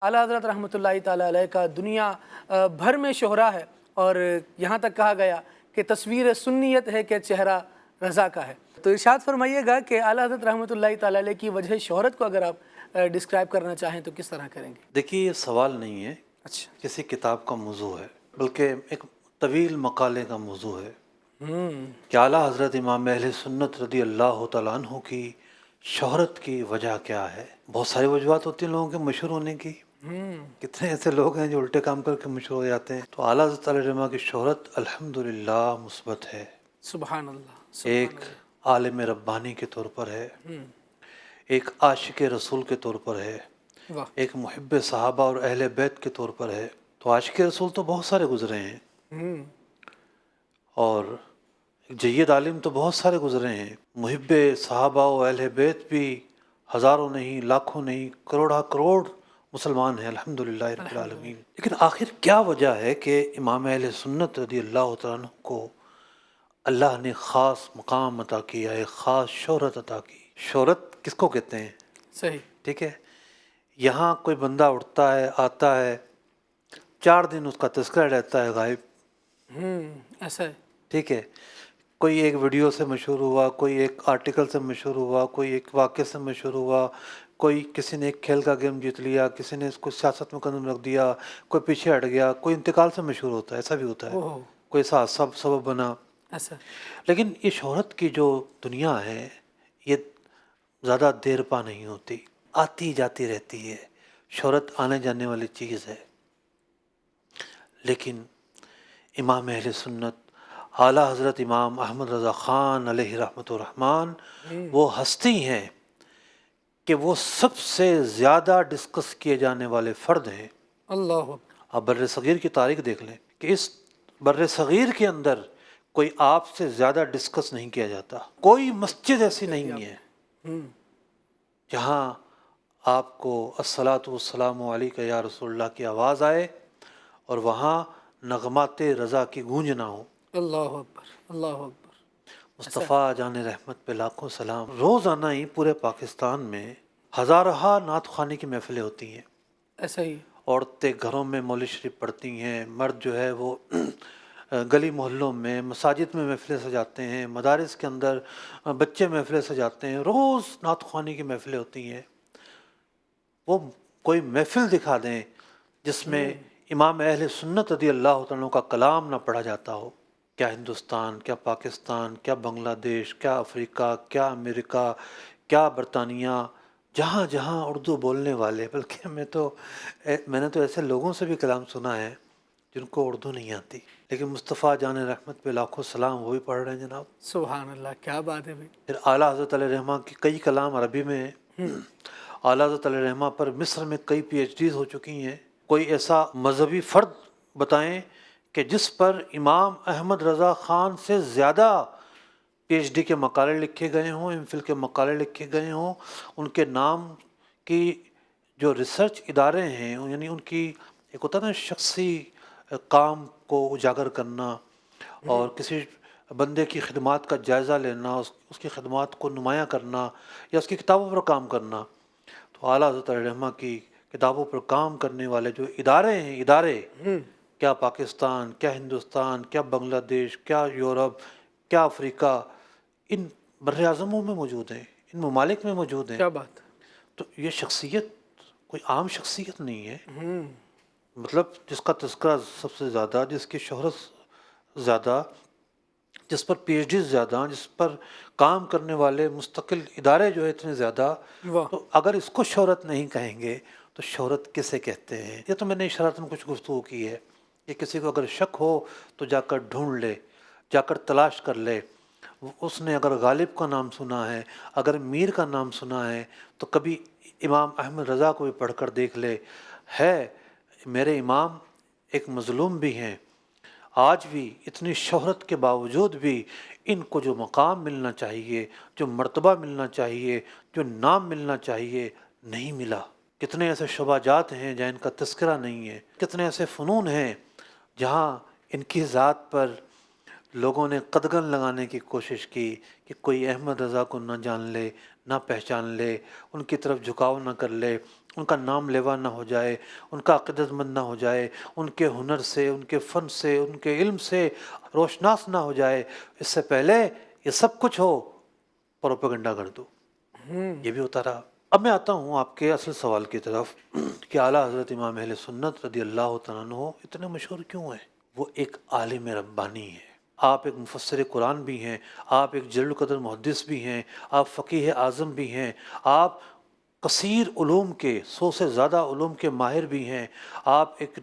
اعلیٰ حضرت رحمۃ اللہ تعالیٰ علیہ کا دنیا بھر میں شہرہ ہے، اور یہاں تک کہا گیا کہ تصویر سنیت ہے کہ چہرہ رضا کا ہے۔ تو ارشاد فرمائیے گا کہ اعلیٰ حضرت رحمۃ اللہ تعالیٰ علیہ کی وجہ شہرت کو اگر آپ ڈسکرائب کرنا چاہیں تو کس طرح کریں گے؟ دیکھیے، یہ سوال نہیں ہے، اچھا۔ کسی کتاب کا موضوع ہے، بلکہ ایک طویل مقالے کا موضوع ہے کہ اعلیٰ حضرت امام اہل سنت رضی اللہ تعالیٰ عنہ کی شہرت کی وجہ کیا ہے۔ بہت ساری وجوہات ہوتی ہیں لوگوں کے مشہور ہونے کی، کتنے ایسے لوگ ہیں جو الٹے کام کر کے مشہور ہو جاتے ہیں۔ تو اعلیٰ حضرت علیہ الرحمہ کی شہرت الحمدللہ مثبت ہے، سبحان اللہ، ایک عالم ربانی کے طور پر ہے، ایک عاشق رسول کے طور پر ہے، واہ، ایک محب صحابہ اور اہل بیت کے طور پر ہے۔ تو عاشق رسول تو بہت سارے گزرے ہیں، اور ایک جید عالم تو بہت سارے گزرے ہیں، محب صحابہ و اہل بیت بھی ہزاروں نہیں، لاکھوں نہیں، کروڑا کروڑ مسلمان ہیں الحمدللہ رب العالمین۔ لیکن آخر کیا وجہ ہے کہ امام اہل سنت رضی اللہ تعالیٰ عنہ کو اللہ نے خاص مقام عطا کیا ہے، خاص شہرت عطا کی؟ شہرت کس کو کہتے ہیں؟ صحیح، ٹھیک ہے، یہاں کوئی بندہ اٹھتا ہے، آتا ہے، 4 دن اس کا تذکرہ رہتا ہے غائب، ایسا ہے، ٹھیک ہے، کوئی ایک ویڈیو سے مشہور ہوا، کوئی ایک آرٹیکل سے مشہور ہوا، کوئی ایک واقعے سے مشہور ہوا، کوئی کسی نے ایک کھیل کا گیم جیت لیا، کسی نے اس کو سیاست میں قدم رکھ دیا، کوئی پیچھے ہٹ گیا، کوئی انتقال سے مشہور ہوتا ہے، ایسا بھی ہوتا ہے، اوہ، کوئی ایسا سبب بنا۔ ایسا، لیکن یہ شہرت کی جو دنیا ہے، یہ زیادہ دیر پا نہیں ہوتی، آتی جاتی رہتی ہے، شہرت آنے جانے والی چیز ہے۔ لیکن امام اہل سنت اعلیٰ حضرت امام احمد رضا خان علیہ رحمۃ الرحمن وہ ہستی ہیں کہ وہ سب سے زیادہ ڈسکس کیے جانے والے فرد ہیں۔ اللہ، آپ بر صغیر کی تاریخ دیکھ لیں کہ اس بر صغیر کے اندر کوئی آپ سے زیادہ ڈسکس نہیں کیا جاتا، کوئی مسجد ایسی نہیں ہے جہاں آپ کو الصلاۃ والسلام علیک یا رسول اللہ کی آواز آئے اور وہاں نغمات رضا کی گونج نہ ہو۔ اللہ اکبر، اللہ اکبر، مصطفیٰ جان رحمت پہ لاکھوں سلام۔ روزانہ ہی پورے پاکستان میں ہزارہا نعت خوانی کی محفلیں ہوتی ہیں، ایسا ہی، عورتیں گھروں میں مولوی شریف پڑھتی ہیں، مرد جو ہے وہ گلی محلوں میں، مساجد میں محفلیں سجاتے ہیں، مدارس کے اندر بچے محفلیں سجاتے ہیں، روز نعت خوانی کی محفلیں ہوتی ہیں۔ وہ کوئی محفل دکھا دیں جس میں امام اہل سنت رضی اللہ تعالیٰ کا کلام نہ پڑھا جاتا ہو۔ کیا ہندوستان، کیا پاکستان، کیا بنگلہ دیش، کیا افریقہ، کیا امریکہ، کیا برطانیہ، جہاں جہاں اردو بولنے والے، بلکہ میں نے تو ایسے لوگوں سے بھی کلام سنا ہے جن کو اردو نہیں آتی، لیکن مصطفیٰ جان رحمت پہ لاکھوں سلام وہ بھی پڑھ رہے ہیں جناب۔ سبحان اللہ، کیا بات ہے بھائی۔ پھر اعلیٰ حضرت علیہ الرحمہ کی کئی کلام عربی میں ہیں۔ اعلیٰ حضرت علیہ الرحمہ پر مصر میں کئی پی ایچ ڈیز ہو چکی ہیں۔ کوئی ایسا مذہبی فرد بتائیں کہ جس پر امام احمد رضا خان سے زیادہ پی ایچ ڈی کے مقالے لکھے گئے ہوں، ایم فل کے مقالے لکھے گئے ہوں، ان کے نام کی جو ریسرچ ادارے ہیں، یعنی ان کی ایک ہوتا ہے نا شخصی کام کو اجاگر کرنا اور کسی بندے کی خدمات کا جائزہ لینا، اس کی خدمات کو نمایاں کرنا یا اس کی کتابوں پر کام کرنا۔ تو اعلیٰ حضرت علیہ الرحمہ کی کتابوں پر کام کرنے والے جو ادارے ہیں، ادارے کیا پاکستان، کیا ہندوستان، کیا بنگلہ دیش، کیا یورپ، کیا افریقہ، ان بر اعظموں میں موجود ہیں، ان ممالک میں موجود ہیں۔ کیا بات، تو یہ شخصیت کوئی عام شخصیت نہیں ہے، مطلب جس کا تذکرہ سب سے زیادہ، جس کی شہرت زیادہ، جس پر پی ایچ ڈیز زیادہ، جس پر کام کرنے والے مستقل ادارے جو ہے اتنے زیادہ، واہ، تو اگر اس کو شہرت نہیں کہیں گے تو شہرت کسے کہتے ہیں؟ یہ تو میں نے اشارتاً کچھ گفتگو کی ہے کہ کسی کو اگر شک ہو تو جا کر ڈھونڈ لے، جا کر تلاش کر لے۔ اس نے اگر غالب کا نام سنا ہے، اگر میر کا نام سنا ہے، تو کبھی امام احمد رضا کو بھی پڑھ کر دیکھ لے۔ ہے میرے امام ایک مظلوم بھی ہیں، آج بھی اتنی شہرت کے باوجود بھی ان کو جو مقام ملنا چاہیے، جو مرتبہ ملنا چاہیے، جو نام ملنا چاہیے، نہیں ملا۔ کتنے ایسے شعبہ جات ہیں جہاں ان کا تذکرہ نہیں ہے، کتنے ایسے فنون ہیں جہاں ان کی ذات پر لوگوں نے قدغن لگانے کی کوشش کی کہ کوئی احمد رضا کو نہ جان لے، نہ پہچان لے، ان کی طرف جھکاؤ نہ کر لے، ان کا نام لیوا نہ ہو جائے، ان کا عقیدت مند نہ ہو جائے، ان کے ہنر سے، ان کے فن سے، ان کے علم سے روشناس نہ ہو جائے، اس سے پہلے یہ سب کچھ ہو پروپیگنڈا کر دو۔ یہ بھی ہوتا رہا۔ اب میں آتا ہوں آپ کے اصل سوال کی طرف کہ اعلیٰ حضرت امام اہل سنت رضی اللہ تعالیٰ عنہ اتنے مشہور کیوں ہیں؟ وہ ایک عالم ربانی ہے۔ آپ ایک مفسر قرآن بھی ہیں، آپ ایک جلیل القدر محدث بھی ہیں، آپ فقیہ اعظم بھی ہیں، آپ کثیر علوم کے 100 سے زیادہ علوم کے ماہر بھی ہیں، آپ ایک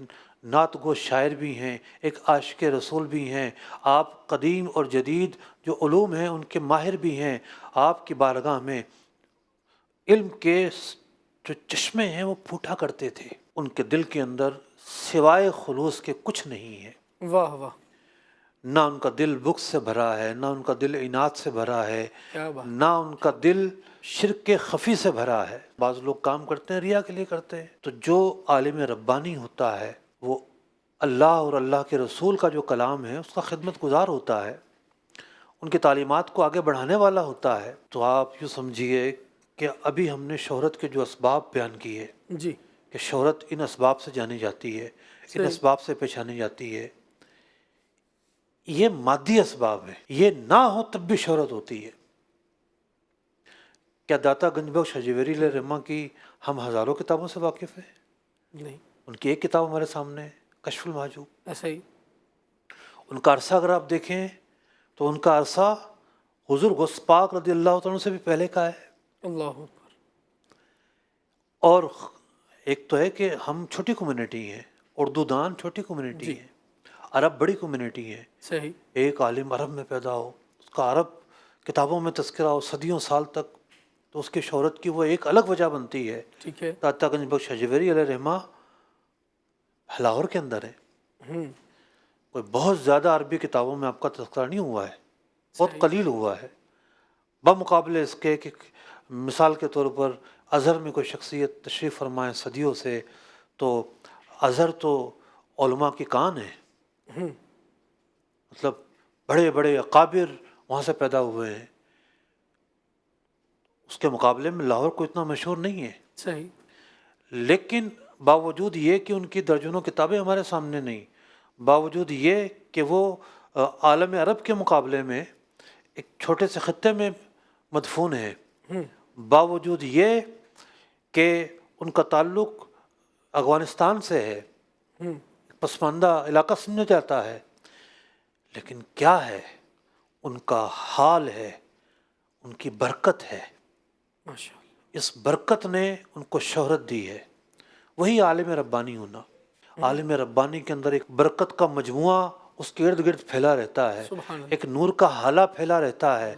نعت گو شاعر بھی ہیں، ایک عاشق رسول بھی ہیں، آپ قدیم اور جدید جو علوم ہیں ان کے ماہر بھی ہیں۔ آپ کی بارگاہ میں علم کے جو چشمے ہیں وہ پھوٹا کرتے تھے، ان کے دل کے اندر سوائے خلوص کے کچھ نہیں ہے۔ واہ واہ، نہ ان کا دل بغض سے بھرا ہے، نہ ان کا دل عناد سے بھرا ہے، کیا بات۔ نہ ان کا دل شرک کے خفی سے بھرا ہے۔ بعض لوگ کام کرتے ہیں ریا کے لیے کرتے ہیں، تو جو عالم ربانی ہوتا ہے وہ اللہ اور اللہ کے رسول کا جو کلام ہے اس کا خدمت گزار ہوتا ہے، ان کی تعلیمات کو آگے بڑھانے والا ہوتا ہے۔ تو آپ یوں سمجھیے کہ ابھی ہم نے شہرت کے جو اسباب بیان کیے جی، کہ شہرت ان اسباب سے جانی جاتی ہے، ان صحیح۔ اسباب سے پہچانی جاتی ہے، یہ مادی اسباب ہیں، یہ نہ ہو تب بھی شہرت ہوتی ہے۔ کیا داتا گنج بخش حجویری علیہ رحمہ کی ہم ہزاروں کتابوں سے واقف ہیں؟ نہیں، ان کی ایک کتاب ہمارے سامنے ہے، کشف المحجوب۔ ایسا ہی۔ ان کا عرصہ اگر آپ دیکھیں تو ان کا عرصہ حضور غوث پاک رضی اللہ تعالیٰ عنہ سے بھی پہلے کا ہے۔ اللہ اکبر۔ اور ایک تو ہے کہ ہم چھوٹی کمیونٹی ہیں، اردو دان چھوٹی کمیونٹی جی، ہے، عرب بڑی کمیونٹی ہے۔ صحیح۔ ایک عالم عرب میں پیدا ہو، اس کا عرب کتابوں میں تذکرہ ہو صدیوں سال تک، تو اس کی شہرت کی وہ ایک الگ وجہ بنتی ہے۔ ٹھیک ہے۔ داتا گنج بخش حجویری علیہ رحمہ لاہور کے اندر ہے، کوئی بہت زیادہ عربی کتابوں میں آپ کا تذکرہ نہیں ہوا ہے، بہت صحیح۔ قلیل ہوا ہے، بمقابلے اس کے کہ مثال کے طور پر ازہر میں کوئی شخصیت تشریف فرمائے صدیوں سے، تو ازہر تو علماء کی کان ہے، مطلب بڑے بڑے اکابر وہاں سے پیدا ہوئے ہیں، اس کے مقابلے میں لاہور کو اتنا مشہور نہیں ہے۔ صحیح۔ لیکن باوجود یہ کہ ان کی درجنوں کتابیں ہمارے سامنے نہیں، باوجود یہ کہ وہ عالم عرب کے مقابلے میں ایک چھوٹے سے خطے میں مدفون ہیں، باوجود یہ کہ ان کا تعلق افغانستان سے ہے، پسماندہ علاقہ سمجھا جاتا ہے، لیکن کیا ہے ان کا حال ہے، ان کی برکت ہے، ماشاء اللہ۔ اس برکت نے ان کو شہرت دی ہے۔ وہی عالم ربانی ہونا، عالم ربانی کے اندر ایک برکت کا مجموعہ اس کے ارد گرد پھیلا رہتا ہے، سبحان اللہ۔ ایک نور کا حالہ پھیلا رہتا ہے،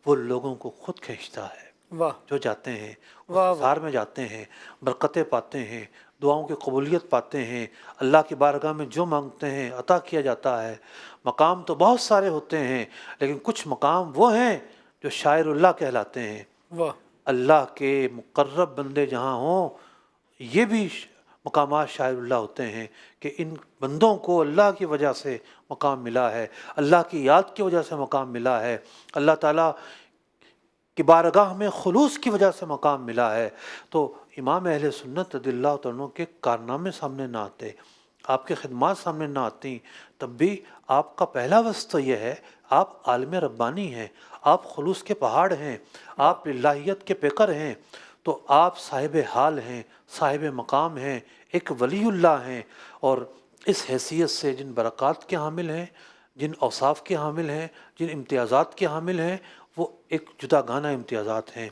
وہ لوگوں کو خود کھینچتا ہے۔ واہ جو جاتے ہیں اس واہ اثار میں جاتے ہیں، برکتیں پاتے ہیں، دعاؤں کی قبولیت پاتے ہیں، اللہ کی بارگاہ میں جو مانگتے ہیں عطا کیا جاتا ہے۔ مقام تو بہت سارے ہوتے ہیں، لیکن کچھ مقام وہ ہیں جو شاعر اللہ کہلاتے ہیں۔ واہ، اللہ کے مقرب بندے جہاں ہوں، یہ بھی مقامات شاعر اللہ ہوتے ہیں کہ ان بندوں کو اللہ کی وجہ سے مقام ملا ہے، اللہ کی یاد کی وجہ سے مقام ملا ہے، اللہ تعالیٰ کی بارگاہ میں خلوص کی وجہ سے مقام ملا ہے۔ تو امام اہل سنت رضی اللہ تعالیٰ عنہ کے کارنامے سامنے نہ آتے، آپ کے خدمات سامنے نہ آتی، تب بھی آپ کا پہلا وصف تو یہ ہے آپ عالم ربانی ہیں، آپ خلوص کے پہاڑ ہیں، آپ الہیت کے پیکر ہیں، تو آپ صاحب حال ہیں، صاحب مقام ہیں، ایک ولی اللہ ہیں، اور اس حیثیت سے جن برکات کے حامل ہیں، جن اوصاف کے حامل ہیں، جن امتیازات کے حامل ہیں، وہ ایک جدا گانہ امتیازات ہیں۔